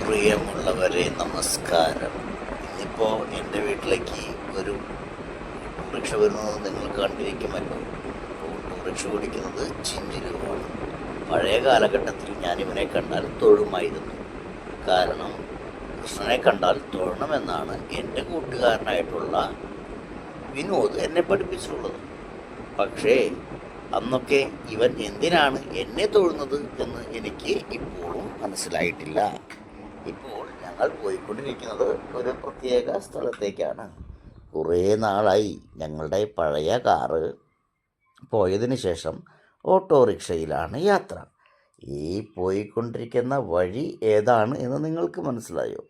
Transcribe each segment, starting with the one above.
പ്രിയമുള്ളവരെ നമസ്കാരം. ഇന്നിപ്പോൾ എൻ്റെ വീട്ടിലേക്ക് ഒരു ഓട്ടോറിക്ഷ വരുന്നത് നിങ്ങൾ കണ്ടിരിക്കുമല്ലോ. ഓട്ടോറിക്ഷ ഓടിക്കുന്നത് ചിഞ്ചിലുമാണ്. പഴയ കാലഘട്ടത്തിൽ ഞാനിവനെ കണ്ടാൽ തൊഴുമായിരുന്നു. കാരണം കൃഷ്ണനെ കണ്ടാൽ തൊഴണമെന്നാണ് എൻ്റെ കൂട്ടുകാരനായിട്ടുള്ള വിനോദ് എന്നെ പഠിപ്പിച്ചിട്ടുള്ളത്. പക്ഷേ അന്നൊക്കെ ഇവൻ എന്തിനാണ് എന്നെ തൊഴുന്നത് എന്ന് എനിക്ക് ഇപ്പോഴും മനസ്സിലായിട്ടില്ല. ഇപ്പോൾ ഞങ്ങൾ പോയിക്കൊണ്ടിരിക്കുന്നത് ഒരു പ്രത്യേക സ്ഥലത്തേക്കാണ്. കുറേ നാളായി ഞങ്ങളുടെ പഴയ കാറ് പോയതിന് ശേഷം ഓട്ടോറിക്ഷയിലാണ് യാത്ര. ഈ പോയിക്കൊണ്ടിരിക്കുന്ന വഴി ഏതാണ് എന്ന് നിങ്ങൾക്ക് മനസ്സിലായോ?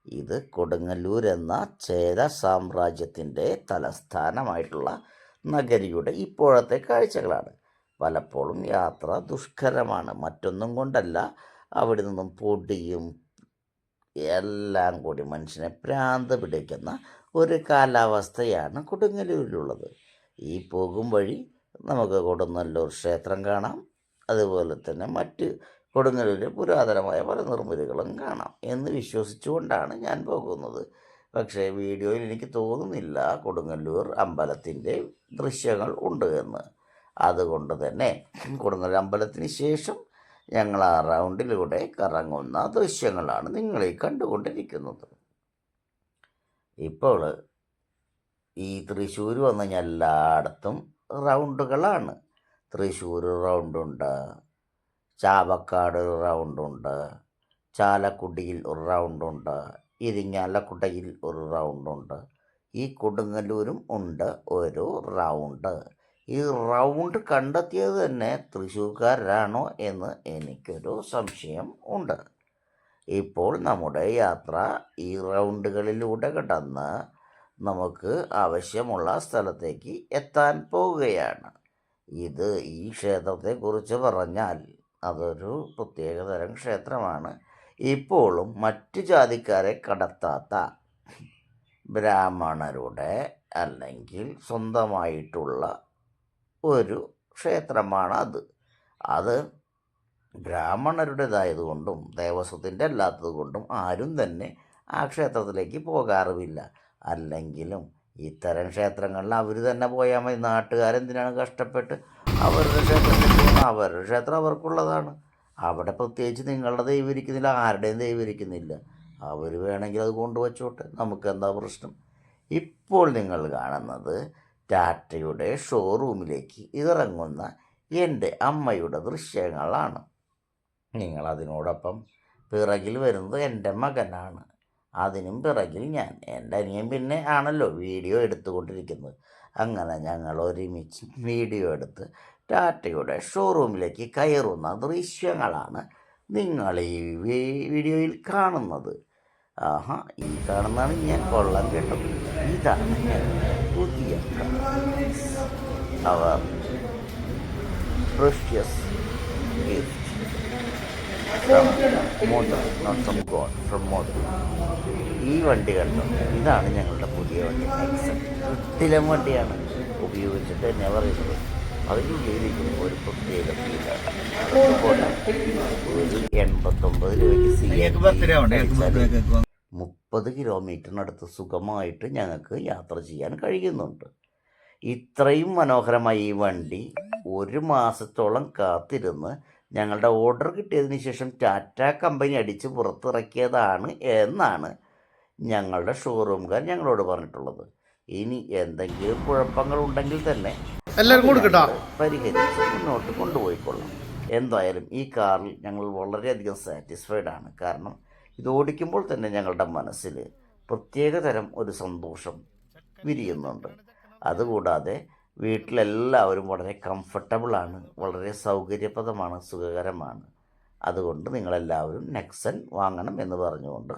ഇത് കൊടുങ്ങല്ലൂർ എന്ന ചേര സാമ്രാജ്യത്തിൻ്റെ തലസ്ഥാനമായിട്ടുള്ള നഗരിയുടെ ഇപ്പോഴത്തെ കാഴ്ചകളാണ്. പലപ്പോഴും യാത്ര ദുഷ്കരമാണ്. മറ്റൊന്നും കൊണ്ടല്ല, അവിടെ നിന്നും പൊടിയും എല്ലാം കൂടി മനുഷ്യനെ ഭ്രാന്ത് പിടിക്കുന്ന ഒരു കാലാവസ്ഥയാണ് കൊടുങ്ങല്ലൂരിലുള്ളത്. ഈ പോകും വഴി നമുക്ക് കൊടുങ്ങല്ലൂർ ക്ഷേത്രം കാണാം. അതുപോലെ തന്നെ മറ്റ് കൊടുങ്ങല്ലൂരിലെ പുരാതനമായ പല നിർമ്മിതികളും കാണാം എന്ന് വിശ്വസിച്ചുകൊണ്ടാണ് ഞാൻ പോകുന്നത്. പക്ഷേ വീഡിയോയിൽ എനിക്ക് തോന്നുന്നില്ല കൊടുങ്ങല്ലൂർ അമ്പലത്തിൻ്റെ ദൃശ്യങ്ങൾ ഉണ്ട് എന്ന്. അതുകൊണ്ട് തന്നെ കൊടുങ്ങല്ലൂർ അമ്പലത്തിന് ശേഷം ഞങ്ങൾ ആ റൗണ്ടിലൂടെ കറങ്ങുന്ന ദൃശ്യങ്ങളാണ് നിങ്ങളീ കണ്ടുകൊണ്ടിരിക്കുന്നത്. ഇപ്പോൾ ഈ തൃശ്ശൂർ വന്നു കഴിഞ്ഞാൽ എല്ലായിടത്തും റൗണ്ടുകളാണ്. തൃശ്ശൂർ റൗണ്ടുണ്ട്, ചാവക്കാട് റൗണ്ടുണ്ട്, ചാലക്കുടിയിൽ ഒരു റൗണ്ടുണ്ട്, ഇരിങ്ങാലക്കുടയിൽ ഒരു റൗണ്ടുണ്ട്. ഈ കൊടുങ്ങല്ലൂരും ഉണ്ട് ഒരു റൗണ്ട്. ഈ റൗണ്ട് കണ്ടെത്തിയത് തന്നെ തൃശ്ശൂർക്കാരാണോ എന്ന് എനിക്കൊരു സംശയം ഉണ്ട്. ഇപ്പോൾ നമ്മുടെ യാത്ര ഈ റൗണ്ടുകളിലൂടെ കടന്ന് നമുക്ക് ആവശ്യമുള്ള സ്ഥലത്തേക്ക് എത്താൻ പോവുകയാണ്. ഇത് ഈ ക്ഷേത്രത്തെക്കുറിച്ച് പറഞ്ഞാൽ അതൊരു പ്രത്യേകതരം ക്ഷേത്രമാണ്. ഇപ്പോഴും മറ്റു ജാതിക്കാരെ കടത്താത്ത ബ്രാഹ്മണരുടെ അല്ലെങ്കിൽ സ്വന്തമായിട്ടുള്ള ഒരു ക്ഷേത്രമാണ് അത് ബ്രാഹ്മണരുടേതായതുകൊണ്ടും ദേവസ്വത്തിൻ്റെ അല്ലാത്തതുകൊണ്ടും ആരും തന്നെ ആ ക്ഷേത്രത്തിലേക്ക് പോകാറുമില്ല. അല്ലെങ്കിലും ഇത്തരം ക്ഷേത്രങ്ങളിൽ അവർ തന്നെ പോയാൽ മതി. നാട്ടുകാരെന്തിനാണ് കഷ്ടപ്പെട്ട് അവരുടെ ക്ഷേത്രത്തിൽ പോകുന്നത്? അവരുടെ ക്ഷേത്രം അവർക്കുള്ളതാണ്. അവിടെ പ്രത്യേകിച്ച് നിങ്ങളുടെ ദൈവം ഇരിക്കുന്നില്ല, ആരുടെയും ദൈവം ഇരിക്കുന്നില്ല. അവർ വേണമെങ്കിൽ അത് കൊണ്ടുവച്ചോട്ടെ, നമുക്കെന്താ പ്രശ്നം? ഇപ്പോൾ നിങ്ങൾ കാണുന്നത് ടാറ്റയുടെ ഷോറൂമിലേക്ക് ഇറങ്ങുന്ന എൻ്റെ അമ്മയുടെ ദൃശ്യങ്ങളാണ്. നിങ്ങളതിനോടൊപ്പം പിറകിൽ വരുന്നത് എൻ്റെ മകനാണ്, അതിനും പിറകിൽ ഞാൻ. എൻ്റെ അനിയൻ പിന്നെ ആണല്ലോ വീഡിയോ എടുത്തുകൊണ്ടിരിക്കുന്നത്. അങ്ങനെ ഞങ്ങൾ ഒരുമിച്ച് വീഡിയോ എടുത്ത് ടാറ്റയുടെ ഷോറൂമിലേക്ക് കയറുന്ന ദൃശ്യങ്ങളാണ് നിങ്ങൾ ഈ വീഡിയോയിൽ കാണുന്നത്. ഈ കാണുന്നതാണ് ഞാൻ കൊള്ളാൻ കേട്ടത്. ഇതാണ് ഞാൻ പുതിയ our precious gift from model, not from God, from model. ഈ വണ്ടി കണ്ടോ? ഇതാണ് ഞങ്ങളുടെ പുതിയ വണ്ടി. കിടിലൻ വണ്ടിയാണ്, ഉപയോഗിച്ചിട്ട് തന്നെ പറയുന്നത്. അതിന് ഉപയോഗിക്കുന്ന ഒരു പ്രത്യേക ഫീലാണ്. അതുപോലെ ഒരു 89 രൂപയ്ക്ക് 30 കിലോമീറ്ററിനടുത്ത് സുഖമായിട്ട് ഞങ്ങൾക്ക് യാത്ര ചെയ്യാൻ കഴിയുന്നുണ്ട്. ഇത്രയും മനോഹരമായി ഈ വണ്ടി 1 മാസത്തോളം കാത്തിരുന്ന് ഞങ്ങളുടെ ഓർഡർ കിട്ടിയതിന് ശേഷം ടാറ്റ കമ്പനി അടിച്ച് പുറത്തിറക്കിയതാണ് എന്നാണ് ഞങ്ങളുടെ ഷോറൂംകാർ ഞങ്ങളോട് പറഞ്ഞിട്ടുള്ളത്. ഇനി എന്തെങ്കിലും കുഴപ്പങ്ങൾ ഉണ്ടെങ്കിൽ തന്നെ പരിഹരിച്ച് മുന്നോട്ട് കൊണ്ടുപോയിക്കൊള്ളാം. എന്തായാലും ഈ കാറിൽ ഞങ്ങൾ വളരെയധികം സാറ്റിസ്ഫൈഡ് ആണ്. കാരണം ഇത് ഓടിക്കുമ്പോൾ തന്നെ ഞങ്ങളുടെ മനസ്സിൽ പ്രത്യേകതരം ഒരു സന്തോഷം വിരിയുന്നുണ്ട്. അതുകൂടാതെ വീട്ടിലെല്ലാവരും വളരെ കംഫർട്ടബിളാണ്, വളരെ സൗകര്യപ്രദമാണ്, സുഖകരമാണ്. അതുകൊണ്ട് നിങ്ങളെല്ലാവരും നെക്സൺ വാങ്ങണം എന്ന് പറഞ്ഞുകൊണ്ട്